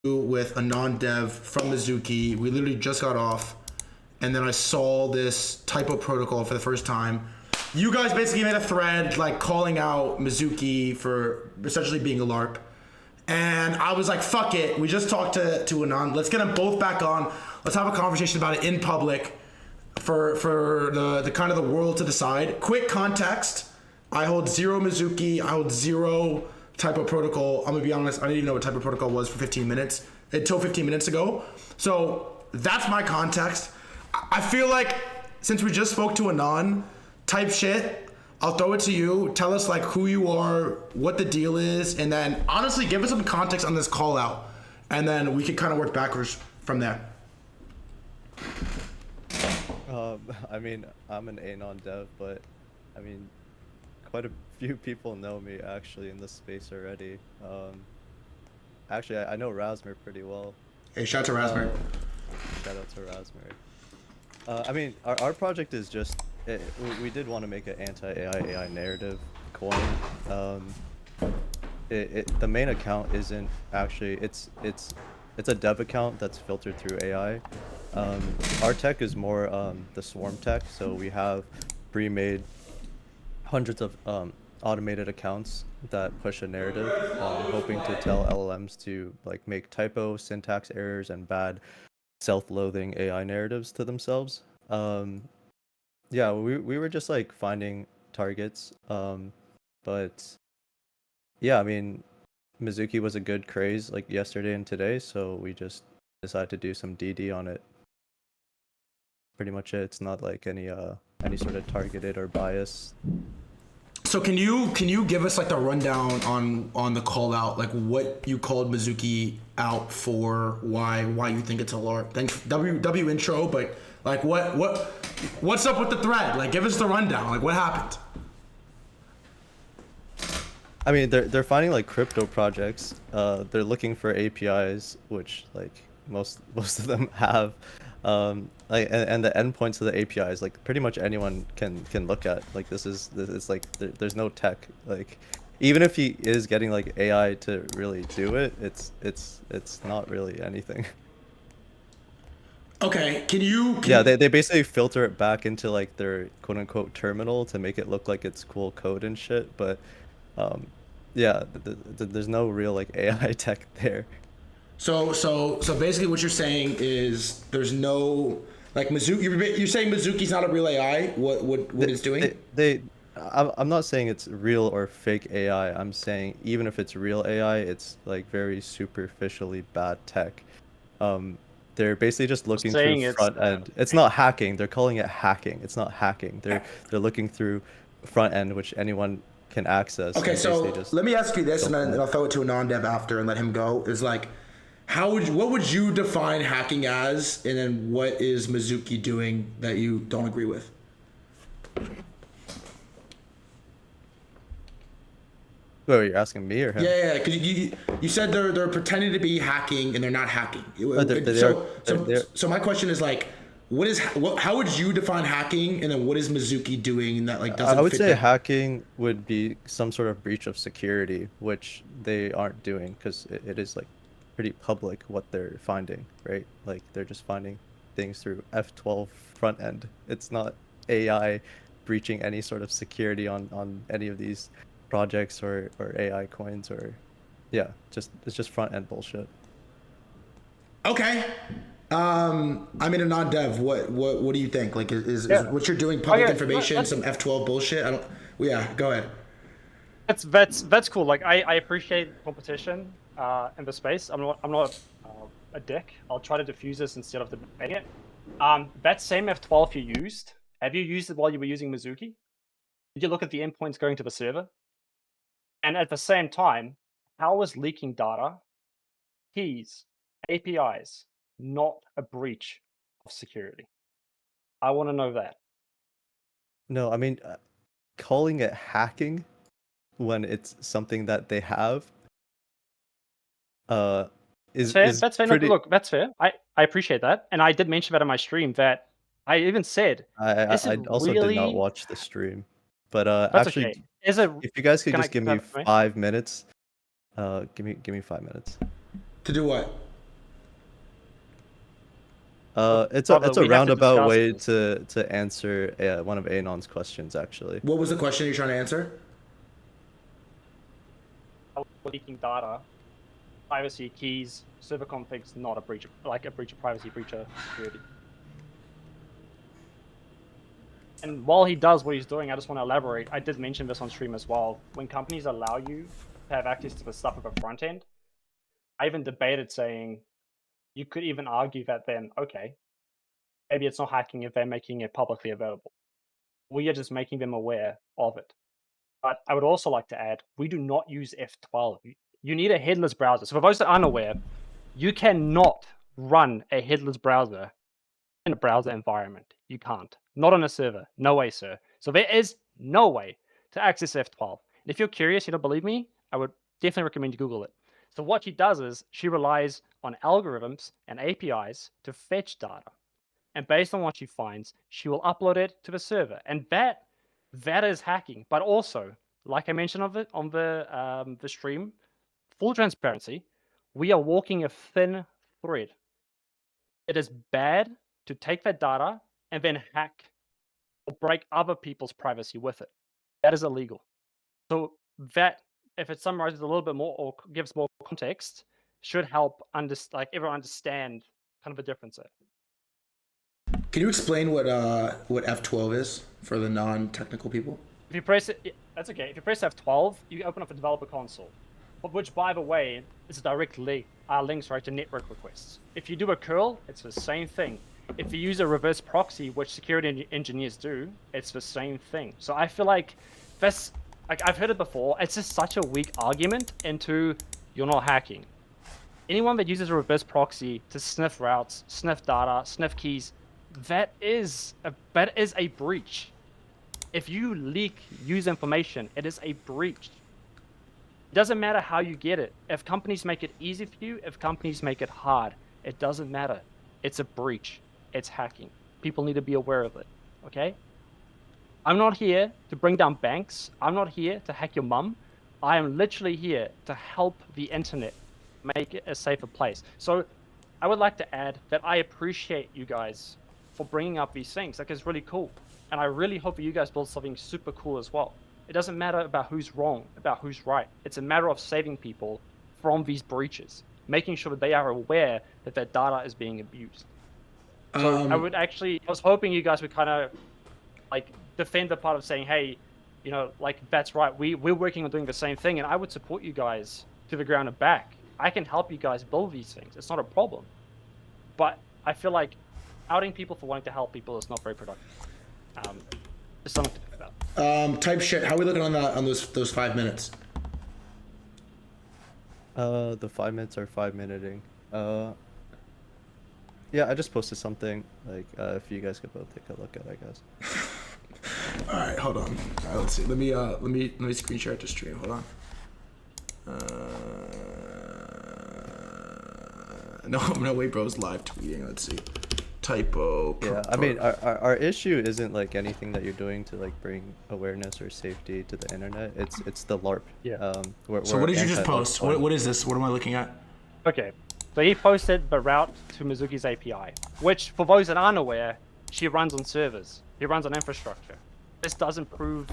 with a non-dev from Mizuki. We literally just got off, and then I saw this Typo Protocol for the first time. You guys basically made a thread like calling out Mizuki for essentially being a LARP. And I was like, fuck it. We just talked to Anand. Let's get them both back on. Let's have a conversation about it in public for the kind of the world to decide. Quick context. I hold 0 Mizuki. I hold 0 Typo Protocol. I'm gonna be honest, I didn't even know what Typo Protocol was for 15 minutes until 15 minutes ago. So that's my context. I feel like since we just spoke to Anand, type shit. I'll throw it to you. Tell us like who you are, what the deal is, and then honestly give us some context on this call out, and then we can kind of work backwards from there. I mean, I'm an Anon dev, but I mean, quite a few people know me actually in this space already. Actually, I know Rasmer pretty well. Hey, shout out to Raspberry. Shout out to Rasmer. I mean, our project is just, we did want to make an anti-AI narrative coin. The main account isn't actually, it's a dev account that's filtered through AI. Our tech is more the swarm tech, so we have pre-made hundreds of automated accounts that push a narrative, hoping to tell LLMs to like make typo, syntax errors, and bad self-loathing AI narratives to themselves. Yeah, we were just like finding targets, but yeah, I mean, Mizuki was a good craze like yesterday and today, so we just decided to do some DD on it. Pretty much it. It's not like any sort of targeted or bias. So can you give us like the rundown on the call out, like what you called Mizuki out for, why you think it's a LARP? Thanks W intro, but like what's up with the thread? Like give us the rundown. Like what happened? I mean, they're finding like crypto projects. They're looking for APIs, which like most of them have. Like and the endpoints of the APIs, like pretty much anyone can look at. Like this is like there's no tech. Like even if he is getting like AI to really do it, it's not really anything. Okay, Yeah, they basically filter it back into like their quote unquote terminal to make it look like it's cool code and shit, but yeah, there's no real like AI tech there. So basically what you're saying is there's no like Mizuki. You're saying Mizuki's not a real AI. What it's doing? I'm not saying it's real or fake AI. I'm saying even if it's real AI, it's like very superficially bad tech. They're basically just looking through front end. It's not hacking. They're calling it hacking. It's not hacking. They're looking through front end, which anyone can access. Okay, so let me ask you this, and then I'll throw it to a non-dev after and let him go. Is like, what would you define hacking as, and then what is Mizuki doing that you don't agree with? Wait, you're asking me or him? Yeah, because you said they're pretending to be hacking and they're not hacking. So my question is like, how would you define hacking, and then what is Mizuki doing that like doesn't? I would say hacking would be some sort of breach of security, which they aren't doing because it is like pretty public what they're finding, right? Like they're just finding things through F12 front end. It's not AI breaching any sort of security on any of these projects or AI coins or yeah, it's just front end bullshit. Okay. I mean, a non-dev. What do you think? Like, is what you're doing public information some F12 bullshit? I don't. Yeah, go ahead. That's cool. Like, I appreciate competition in the space. I'm not a dick. I'll try to diffuse this instead of debating it. That same F12 you used, have you used it while you were using Mizuki? Did you look at the endpoints going to the server? And at the same time, how is leaking data, keys, APIs not a breach of security? I want to know that. No, I mean, calling it hacking when it's something that they have is fair. That's fair. Pretty... Look, that's fair. I appreciate that, and I did mention that in my stream. That I even said I also really... did not watch the stream, but that's actually, okay. If you guys could just give me 5 minutes, give me 5 minutes to do what? It's Brother, a we'd have to roundabout discuss way this. to answer one of Anon's questions, actually. What was the question you're trying to answer? Leaking data, privacy keys, server configs, not a breach of, like a breach of privacy, breach of security. And while he does what he's doing, I just want to elaborate. I did mention this on stream as well. When companies allow you to have access to the stuff of a front end, I even debated saying you could even argue that then, okay, maybe it's not hacking if they're making it publicly available. We are just making them aware of it. But I would also like to add, we do not use F12. You need a headless browser. So for those that aren't aware, you cannot run a headless browser in a browser environment. You can't. Not on a server. No way, sir. So there is no way to access F12. And if you're curious, you don't believe me, I would definitely recommend you Google it. So what she does is she relies on algorithms and APIs to fetch data. And based on what she finds, she will upload it to the server. And that is hacking. But also, like I mentioned on the stream, full transparency, we are walking a thin thread. It is bad to take that data and then hack or break other people's privacy with it. That is illegal. So that, if it summarizes a little bit more or gives more context, should help everyone understand kind of the difference there. Can you explain what F12 is for the non-technical people? If you press it, that's okay. If you press F12, you open up a developer console, which, by the way, is a direct link to network requests. If you do a curl, it's the same thing. If you use a reverse proxy, which security engineers do, it's the same thing. So I feel like this, like I've heard it before, it's just such a weak argument into you're not hacking. Anyone that uses a reverse proxy to sniff routes, sniff data, sniff keys, that is a breach. If you leak user information, it is a breach. It doesn't matter how you get it. If companies make it easy for you, if companies make it hard, it doesn't matter. It's a breach. It's hacking. People need to be aware of it, okay? I'm not here to bring down banks. I'm not here to hack your mum. I am literally here to help the internet make it a safer place. So I would like to add that I appreciate you guys for bringing up these things. Like, it's really cool. And I really hope that you guys build something super cool as well. It doesn't matter about who's wrong, about who's right. It's a matter of saving people from these breaches, making sure that they are aware that their data is being abused. So I was hoping you guys would kind of like defend the part of saying, hey, you know, like, that's right. We're working on doing the same thing, and I would support you guys to the ground and back. I can help you guys build these things. It's not a problem. But I feel like outing people for wanting to help people is not very productive. There's something to think about. Type shit. How are we looking on those 5 minutes? The 5 minutes are 5-minuting. Yeah, I just posted something, like, if you guys could both take a look at it, I guess. All right, hold on. All right, let's see. Let me screen share it to stream. Hold on. No way, bro's live tweeting. Let's see. Typo. Yeah, I mean, our issue isn't like anything that you're doing to like bring awareness or safety to the internet. It's the LARP. Yeah. So what did you just post? What is this? What am I looking at? Okay, so he posted the route to Mizuki's API, which, for those that aren't aware, she runs on servers. He runs on infrastructure. This doesn't prove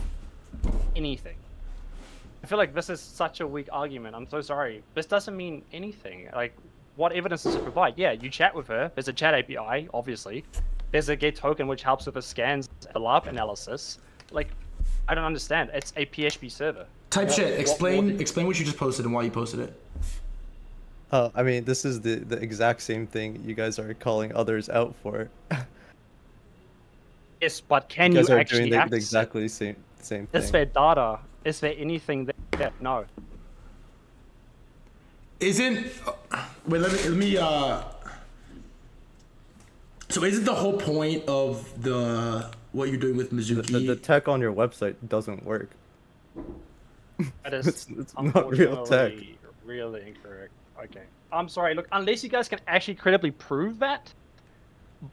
anything. I feel like this is such a weak argument. I'm so sorry. This doesn't mean anything. Like, what evidence does it provide? Yeah, you chat with her. There's a chat API, obviously. There's a get token which helps with the scans, the LARP analysis. Like, I don't understand. It's a PHP server. Type shit. Explain what you just posted and why you posted it. I mean, this is the exact same thing you guys are calling others out for. Yes, but can you actually doing the exactly same thing? Is there data? Is there anything there? No. Isn't wait? Let me. So isn't the whole point of what you're doing with Mizuki? The tech on your website doesn't work. That is it's not real tech. Really incorrect. Okay. I'm sorry. Look, unless you guys can actually credibly prove that,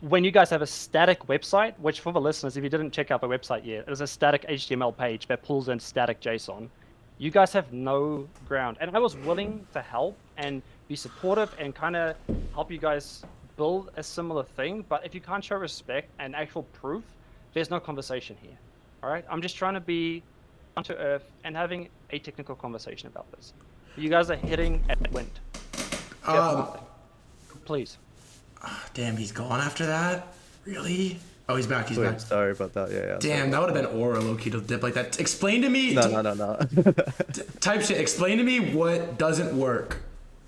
when you guys have a static website, which for the listeners, if you didn't check out the website yet, it is a static HTML page that pulls in static JSON. You guys have no ground. And I was willing to help and be supportive and kind of help you guys build a similar thing, but if you can't show respect and actual proof, there's no conversation here. All right, I'm just trying to be down to earth and having a technical conversation about this. You guys are hitting at wind. Please. Damn, he's gone after that? Really? Oh, he's back. He's Wait, back. sorry about that. Yeah. Damn, that would have been aura low-key to dip like that. Explain to me. No. Type shit. Explain to me what doesn't work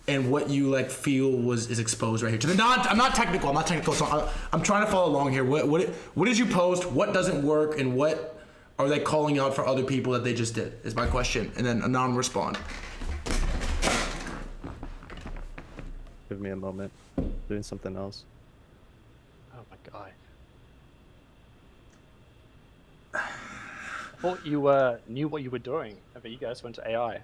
and what you like feel is exposed right here. I'm not technical. So I'm trying to follow along here. What did you post? What doesn't work? And what are they calling out for other people that they just did? Is my question. And then Anon respond. Give me a moment. Doing something else. Oh my god. I thought you knew what you were doing, but you guys went to AI.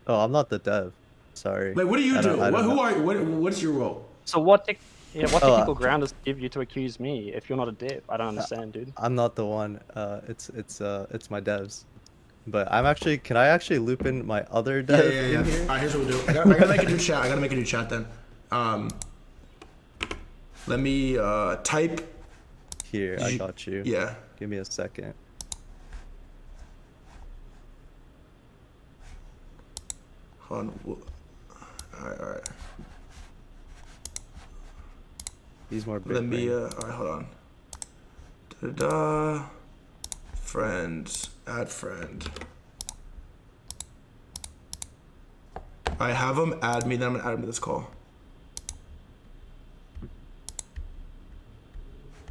Oh, I'm not the dev. Sorry. Wait, what do you do? Who are you? What's your role? So what technical ground does it give you to accuse me if you're not a dev? I don't understand, dude. I'm not the one. It's my devs. But can I actually loop in my other dev in here? Alright, here's what we'll do. I gotta make a new chat. I gotta make a new chat then. Let me type. Here, I got you. Yeah. Give me a second. Hold on. Alright. He's more big. Let me, alright, hold on. Friends. Add friend. I have him add me, then I'm gonna add him to this call.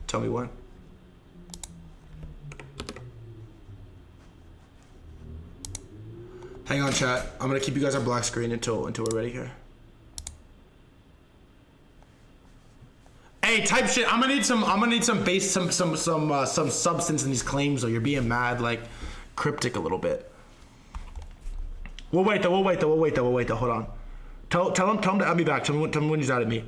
Tell me when. Hang on, chat. I'm gonna keep you guys on black screen until we're ready here. Hey, type shit. I'm gonna need some base, some substance in these claims though. You're being mad, like cryptic a little bit. We'll wait though. Hold on. Tell him to add me back. Tell me when he's added me.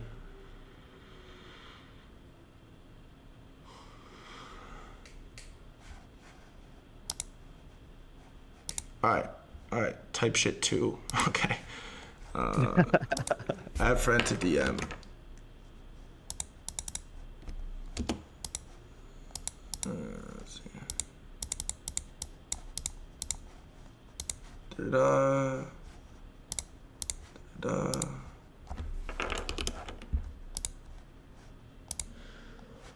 All right. Type shit too. Okay. Add friend to DM. Let's see.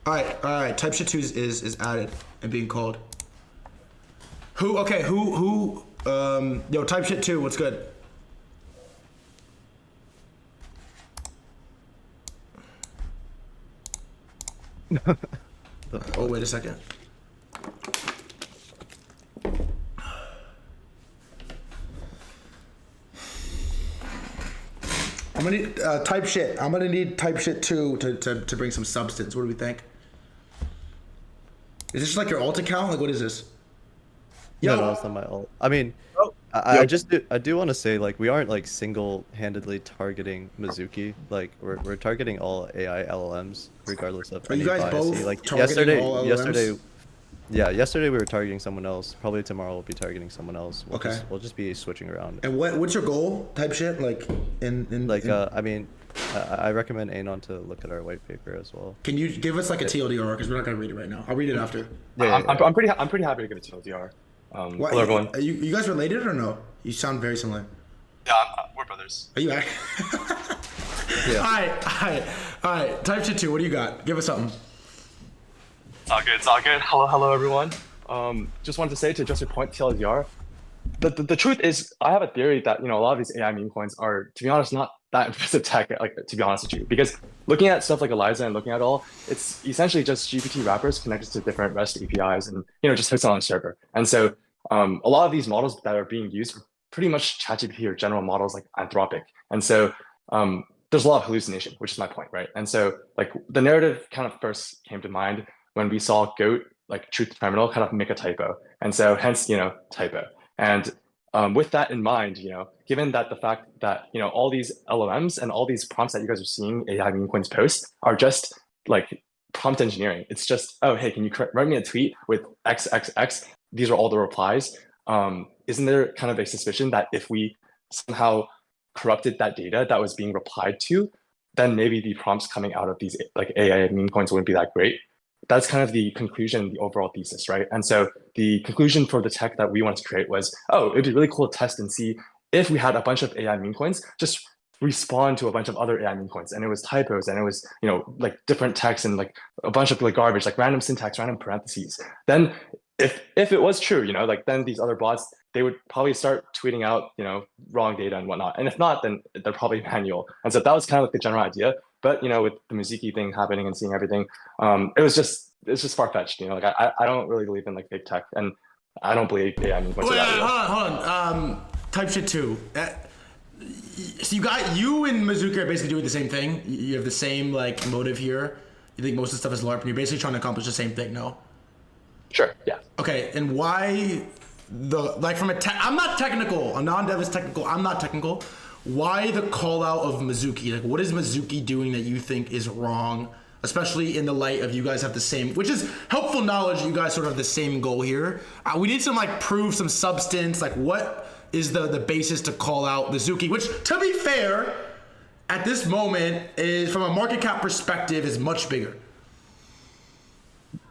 All right. Type shit 2 is added and being called. Who? Yo, type shit 2. What's good? Oh, wait a second. I'm gonna need type shit. I'm gonna need type shit 2 to bring some substance. What do we think? Is this just like your alt account? Like, what is this? No, it's not my alt. I mean, I do want to say, like, we aren't like single-handedly targeting Mizuki. Like, we're targeting all AI LLMs regardless of Are any you guys bias. both Like targeting all LLMs? yesterday we were targeting someone else. Probably tomorrow we'll be targeting someone else. We'll just be switching around. And what's your goal? Type shit like I mean, I recommend Anon to look at our white paper as well. Can you give us like a TLDR because we're not gonna read it right now. I'll read it after. I'm pretty happy to give a TLDR. Hello everyone. Are you guys related or no? You sound very similar. Yeah, we're brothers. Are you back? Yeah. All right. Type shit 2. What do you got? Give us something. It's all good. Hello everyone. Just wanted to say to address your point, TLDR. The truth is, I have a theory that a lot of these AI meme coins are, to be honest, not that impressive tech. Like, to be honest with you, because looking at stuff like Eliza and looking at it all, it's essentially just GPT wrappers connected to different REST APIs and just hooks on a server. And so a lot of these models that are being used are pretty much ChatGPT or general models like Anthropic. And so there's a lot of hallucination, which is my point, right? And so like the narrative kind of first came to mind when we saw Goat, like Truth Terminal, kind of make a typo. And so hence, typo. And with that in mind, given that the fact that, all these LLMs and all these prompts that you guys are seeing AI meme coins post are just like prompt engineering. It's just, oh, hey, can you write me a tweet with XXX? These are all the replies. Isn't there kind of a suspicion that if we somehow corrupted that data that was being replied to, then maybe the prompts coming out of these like AI meme coins wouldn't be that great. That's kind of the conclusion, the overall thesis, right? And so the conclusion for the tech that we wanted to create was, oh, it'd be really cool to test and see if we had a bunch of AI meme coins just respond to a bunch of other AI meme coins. And it was typos, and it was, like different text and like a bunch of like garbage, like random syntax, random parentheses. Then if it was true, like then these other bots, they would probably start tweeting out, wrong data and whatnot. And if not, then they're probably manual. And so that was kind of like the general idea. But with the Mizuki thing happening and seeing everything, it's just far-fetched. Like I don't really believe in like big tech, and I don't believe AI meme coins. Wait, hold on. Type shit too. So you and Mizuki are basically doing the same thing. You have the same like motive here. You think most of the stuff is LARP, and you're basically trying to accomplish the same thing, no? Sure. Yeah. Okay, and why from I'm not technical. A non-dev is technical. I'm not technical. Why the call out of Mizuki? Like, what is Mizuki doing that you think is wrong? Especially in the light of you guys have the same, which is helpful knowledge. You guys sort of have the same goal here. We need some like proof, some substance. Like, what is the basis to call out Mizuki? Which, to be fair, at this moment, is from a market cap perspective, is much bigger.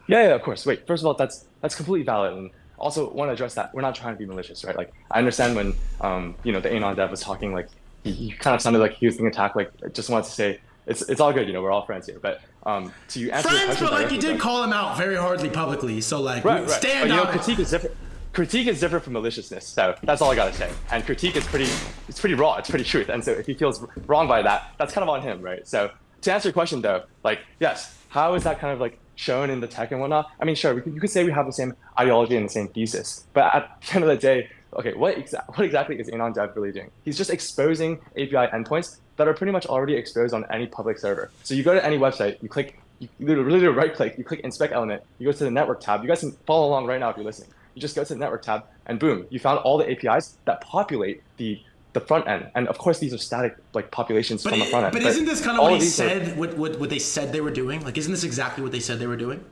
Yeah, of course. Wait, first of all, that's completely valid, and also want to address that we're not trying to be malicious, right? Like I understand when the anon dev was talking, like he kind of sounded like he was being attacked. Like I just wanted to say it's all good, we're all friends here. But to answer your question, but like you did call him out very hardly publicly, so like right. stand but, out. Critique is different. Critique is different from maliciousness, so that's all I gotta say. And critique is pretty raw, it's pretty truth. And so if he feels wrong by that, that's kind of on him, right? So to answer your question though, like yes, how is that kind of like shown in the tech and whatnot? I mean, sure, you could say we have the same ideology and the same thesis, but at the end of the day, okay, what exactly is anon dev really doing? He's just exposing API endpoints that are pretty much already exposed on any public server. So you go to any website, you literally right click, you click inspect element, you go to the network tab. You guys can follow along right now if you're listening. You just go to the network tab, and boom, you found all the APIs that populate the front end. And of course, these are static like populations from the front end. But isn't this kind of what he said? What they said they were doing? Like, isn't this exactly what they said they were doing?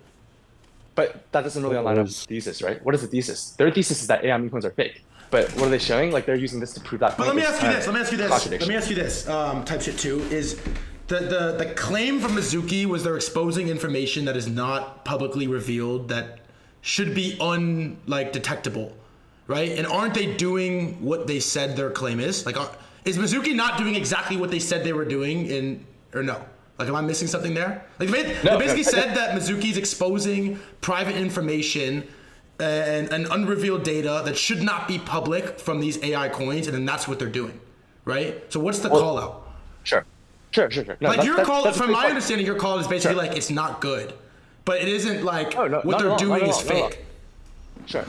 But that doesn't really align up with the thesis, right? What is the thesis? Their thesis is that AI meme coins are fake. But what are they showing? Like they're using this to prove that. But let me ask you this. Type shit too is the claim from Mizuki was they're exposing information that is not publicly revealed that should be detectable, right? And aren't they doing what they said their claim is? Like, is Mizuki not doing exactly what they said they were doing or no? Like, am I missing something there? Like, they basically said that Mizuki's exposing private information and unrevealed data that should not be public from these AI coins, and then that's what they're doing, right? So what's the call out? Sure. No, like your call, from my understanding, your call is basically like it's not good, but it isn't like what they're doing is fake. Sure.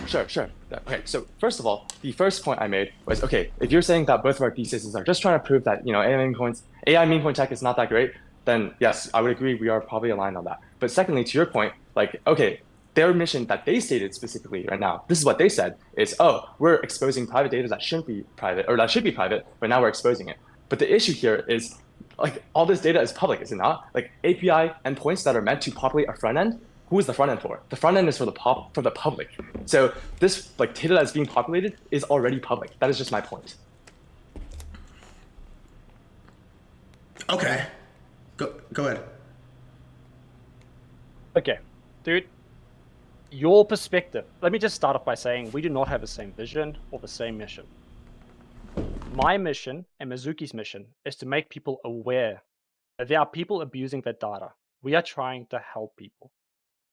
Okay, so first of all, the first point I made was, okay, if you're saying that both of our theses are just trying to prove that AI meme coin tech is not that great, then yes, I would agree we are probably aligned on that. But secondly, to your point, like, okay, their mission that they stated specifically right now, this is what they said is, oh, we're exposing private data that shouldn't be private, or that should be private, but now we're exposing it. But the issue here is, like, all this data is public, is it not? Like API endpoints that are meant to populate a front end, who is the front end for? The front end is for the public. So this like data that's being populated is already public. That is just my point. Okay, go ahead. Okay, dude. Your perspective. Let me just start off by saying we do not have the same vision or the same mission. My mission and Mizuki's mission is to make people aware that there are people abusing their data. We are trying to help people.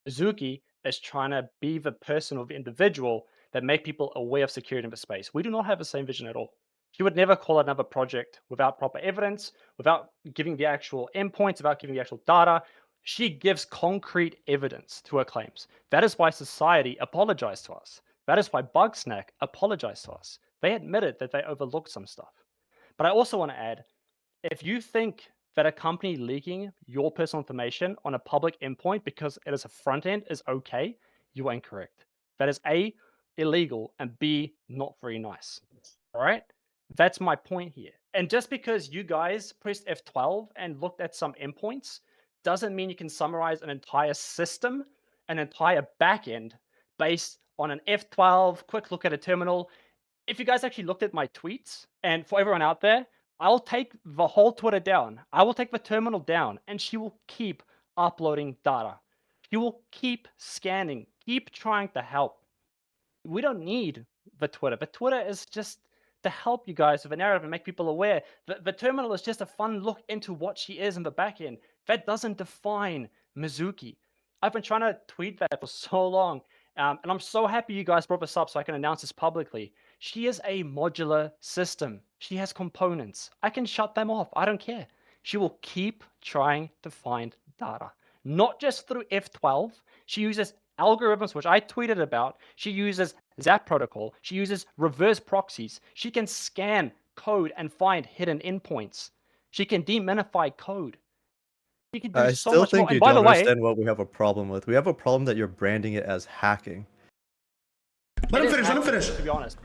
Mizuki is trying to be the person or the individual that make people aware of security in the space. We do not have the same vision at all. She would never call another project without proper evidence, without giving the actual endpoints, without giving the actual data. She gives concrete evidence to her claims. That is why society apologized to us. That is why Bugsnack apologized to us. They admitted that they overlooked some stuff. But I also want to add, if you think that a company leaking your personal information on a public endpoint because it is a front end is okay, you are incorrect. That is A, illegal, and B, not very nice. All right? That's my point here. And just because you guys pressed F12 and looked at some endpoints doesn't mean you can summarize an entire system, an entire backend based on an F12, quick look at a terminal. If you guys actually looked at my tweets, and for everyone out there, I'll take the whole Twitter down. I will take the terminal down, and she will keep uploading data. She will keep scanning, keep trying to help. We don't need the Twitter. The Twitter is just to help you guys with a narrative and make people aware. The terminal is just a fun look into what she is in the back end. That doesn't define Mizuki. I've been trying to tweet that for so long, and I'm so happy you guys brought this up so I can announce this publicly. She is a modular system. She has components. I can shut them off. I don't care. She will keep trying to find data, not just through F12. She uses algorithms, which I tweeted about. She uses Zap protocol. She uses reverse proxies. She can scan code and find hidden endpoints. She can deminify code. She can do I so still much more. think And you by don't the way, understand what we have a problem with. We have a problem that you're branding it as hacking. Let it him is finish. Let him hacking, finish. to be honest.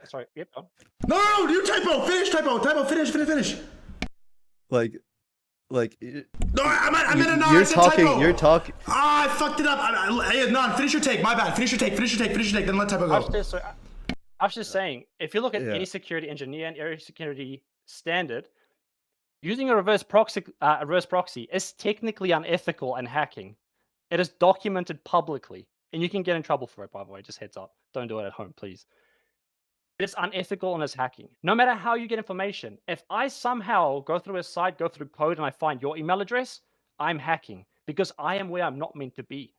Sorry, yep. Go on. No, you typo. Finish typo. Typo. Finish. Like, No, I'm in a non. you're talking. Typo. You're talking. Ah, I fucked it up. Hey, non, finish your take. My bad. Finish your take. Then let typo go. I was just saying, if you look at Yeah. any security engineer and any security standard, using a reverse proxy is technically unethical and hacking. It is documented publicly, and you can get in trouble for it, by the way. Just heads up. Don't do it at home, please. It's unethical and it's hacking. No matter how you get information, if I somehow go through a site, go through code, and I find your email address, I'm hacking because I am where I'm not meant to be.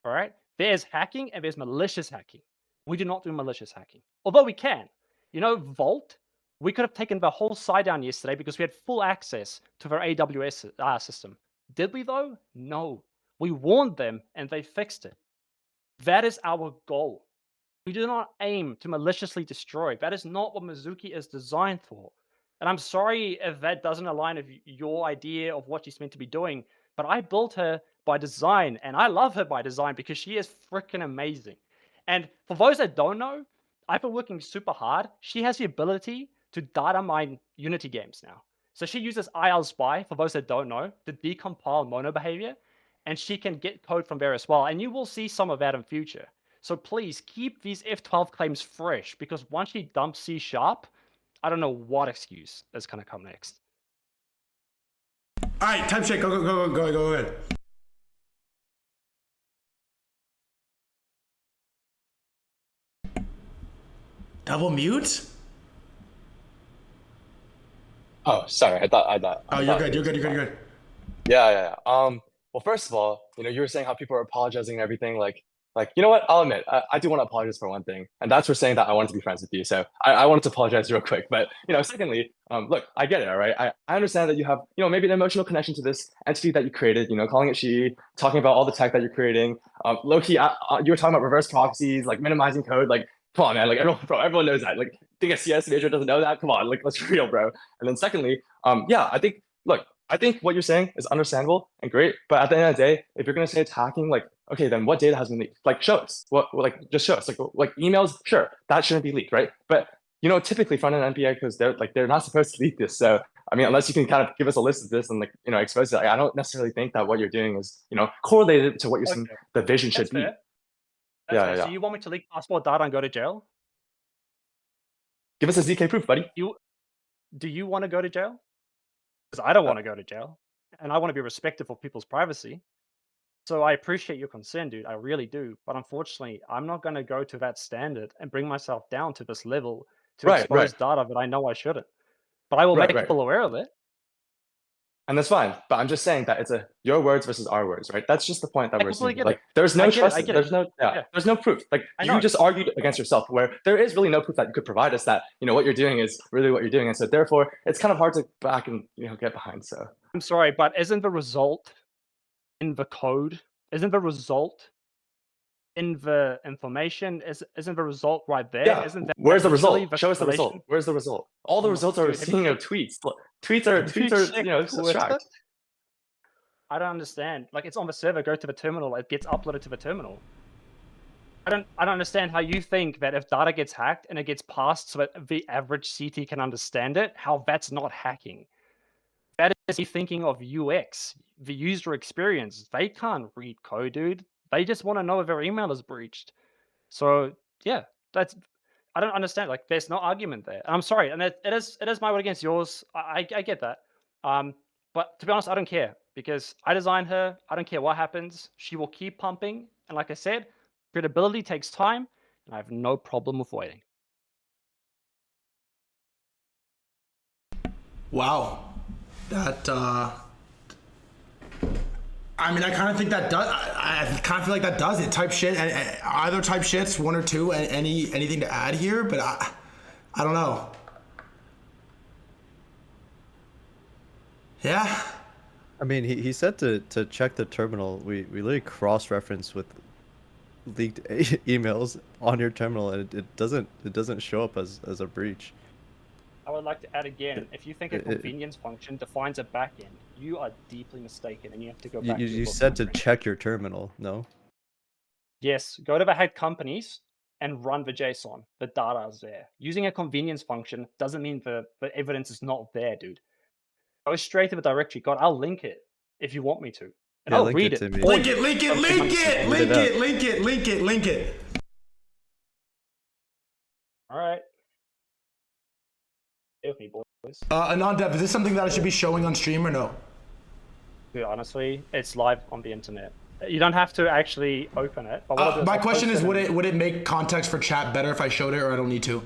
All right? There's hacking and there's malicious hacking. We do not do malicious hacking, although we can. You know, Vault, we could have taken the whole site down yesterday because we had full access to their AWS system. Did we, though? No. We warned them and they fixed it. That is our goal. We do not aim to maliciously destroy. That is not what Mizuki is designed for. And I'm sorry if that doesn't align with your idea of what she's meant to be doing, but I built her by design, and I love her by design because she is freaking amazing. And for those that don't know, I've been working super hard. She has the ability to data mine Unity games now. So she uses IL Spy, for those that don't know, to decompile mono behavior, and she can get code from there as well. And you will see some of that in future. So please keep these F12 claims fresh, because once she dumps C#, I don't know what excuse is going to come next. All right, type check. Go ahead. Double mute? Oh, sorry. I thought. Oh, you're good. Yeah. Well, first of all, you were saying how people are apologizing and everything. Like, you know what? I'll admit, I do want to apologize for one thing, and that's for saying that I wanted to be friends with you. So I wanted to apologize real quick. But secondly, look, I get it, all right. I understand that you have, maybe an emotional connection to this entity that you created. Calling it she, talking about all the tech that you're creating. Low key, you were talking about reverse proxies, like minimizing code. Like, come on, man. Like, everyone knows that. Like, think a CS major doesn't know that? Come on, like, let's be real, bro. And then secondly, yeah, I think what you're saying is understandable and great, but at the end of the day, if you're gonna say it's hacking, like, okay, then what data has been leaked? Like, show us. Just show us. Like emails, sure, that shouldn't be leaked, right? But typically front-end NPI, because they're not supposed to leak this. So I mean, unless you can kind of give us a list of this and expose it, I don't necessarily think that what you're doing is correlated to what you're saying the vision should be. Fair. Yeah. So you want me to leak passport data and go to jail? Give us a ZK proof, buddy. Do you want to go to jail? Because I don't want to go to jail, and I want to be respectful of people's privacy. So I appreciate your concern, dude. I really do. But unfortunately, I'm not going to go to that standard and bring myself down to this level to expose data that I know I shouldn't. But I will make people aware of it. And that's fine. But I'm just saying that it's your words versus our words, right? That's just the point that we're seeing. Like, there's no trust. There's no proof. Like, you just argued against yourself, where there is really no proof that you could provide us that what you're doing is really what you're doing, and so therefore it's kind of hard to back and get behind. So I'm sorry, but isn't the result in the code? Isn't the result in the information? Isn't the result right there? Yeah. Isn't that where's the result? Show us the result. Where's the result? All the results are seeing of tweets. Tweets are abstract. I don't understand. Like, it's on the server, go to the terminal, it gets uploaded to the terminal. I don't understand how you think that if data gets hacked and it gets passed so that the average CT can understand it, how that's not hacking. That is me thinking of UX, the user experience. They can't read code, dude. They just want to know if their email is breached. So yeah, I don't understand. Like, there's no argument there. And I'm sorry, and it is my word against yours. I get that. But to be honest, I don't care because I designed her. I don't care what happens. She will keep pumping. And like I said, credibility takes time, and I have no problem with waiting. Wow, that. I mean, I kind of think that does. I kind of feel like that does it. Type shit. Either type shits, one or two. Anything to add here? But I don't know. Yeah. I mean, he said to check the terminal. We literally cross-reference with leaked emails on your terminal, and it doesn't show up as a breach. I would like to add again, if you think a convenience function defines a backend, you are deeply mistaken, and you have to go back. You said to check your terminal, no? Yes, go to the head companies and run the JSON. The data is there. Using a convenience function doesn't mean the evidence is not there, dude. Go straight to the directory. God, I'll link it if you want me to. And I'll read it. To me. Link it. All right. With me, boys. Anondev, is this something that I should be showing on stream or no? Dude, honestly, it's live on the internet. You don't have to actually open it. But what I'll do is My I'll question post is, it would it make context for chat better if I showed it, or I don't need to?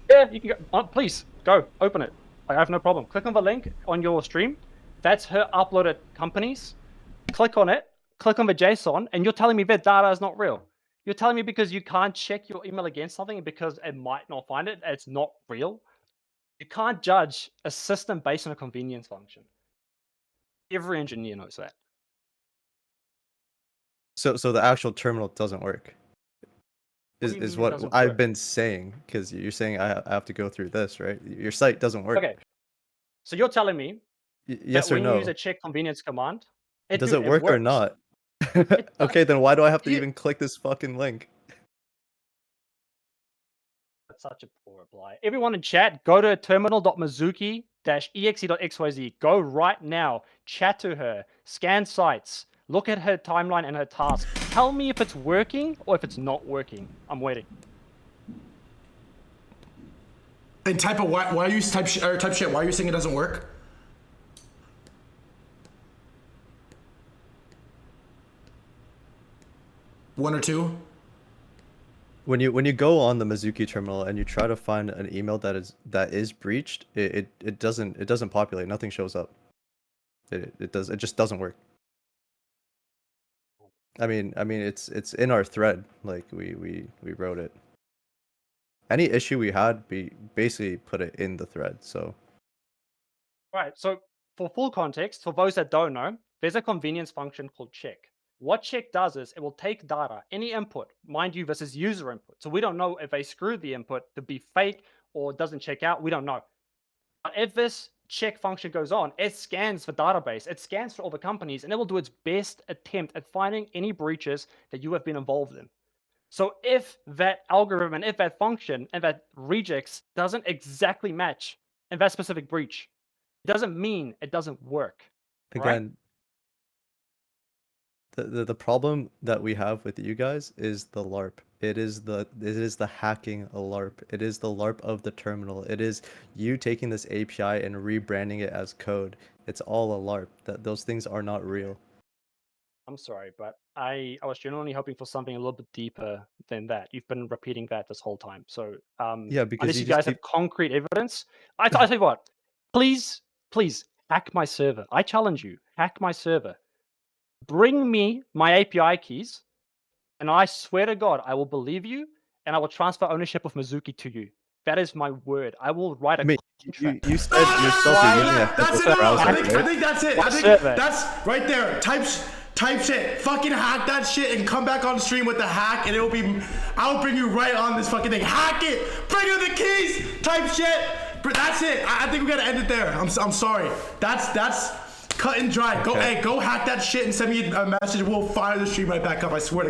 Yeah, you can go. Please, go. Open it. I have no problem. Click on the link on your stream. That's her uploaded companies. Click on it. Click on the JSON, and you're telling me that data is not real. You're telling me because you can't check your email against something because it might not find it, it's not real. You can't judge a system based on a convenience function. Every engineer knows that. So the actual terminal doesn't work. Is what I've been saying, because you're saying I have to go through this, right? Your site doesn't work. Okay. So you're telling me yes that or when no? you use a check convenience command, does it work or not? Okay, then why do I have to even click this fucking link? That's such a poor reply. Everyone in chat, go to terminal.mizuki-exe.xyz. Go right now. Chat to her. Scan sites. Look at her timeline and her tasks. Tell me if it's working or if it's not working. I'm waiting. And Typo, why are you type shit? Why are you saying it doesn't work? One or two? When you go on the Mizuki terminal and you try to find an email that is breached, it doesn't populate. Nothing shows up. It just doesn't work. I mean it's in our thread, like we wrote it. Any issue we had, we basically put it in the thread. So Right. So for full context, for those that don't know, there's a convenience function called check. What check does is it will take data, any input, mind you, this is user input. So we don't know if they screwed the input to be fake or doesn't check out. We don't know. But if this check function goes on, it scans the database, it scans for all the companies, and it will do its best attempt at finding any breaches that you have been involved in. So if that algorithm and if that function and that regex doesn't exactly match in that specific breach, it doesn't mean it doesn't work. again, the problem that we have with you guys is the LARP. It is the hacking LARP. It is the LARP of the terminal. It is you taking this API and rebranding it as code. It's all a LARP. Those things are not real. I'm sorry, but I was genuinely hoping for something a little bit deeper than that. You've been repeating that this whole time. So yeah, because unless you guys have concrete evidence, I tell you what, please hack my server. I challenge you, hack my server. Bring me my API keys, and I swear to God, I will believe you, and I will transfer ownership of Mizuki to you. That is my word. I will write a contract. You said yourself you're using a That's physical it. browser, I right? think that's it. I think that's right there. Type shit. Fucking hack that shit and come back on stream with the hack, and it'll be. I'll bring you right on this fucking thing. Hack it. Bring you the keys. Type shit. That's it. I think we gotta end it there. I'm sorry. That's cut and dry. Okay. Go hack that shit and send me a message. We'll fire the stream right back up. I swear to God.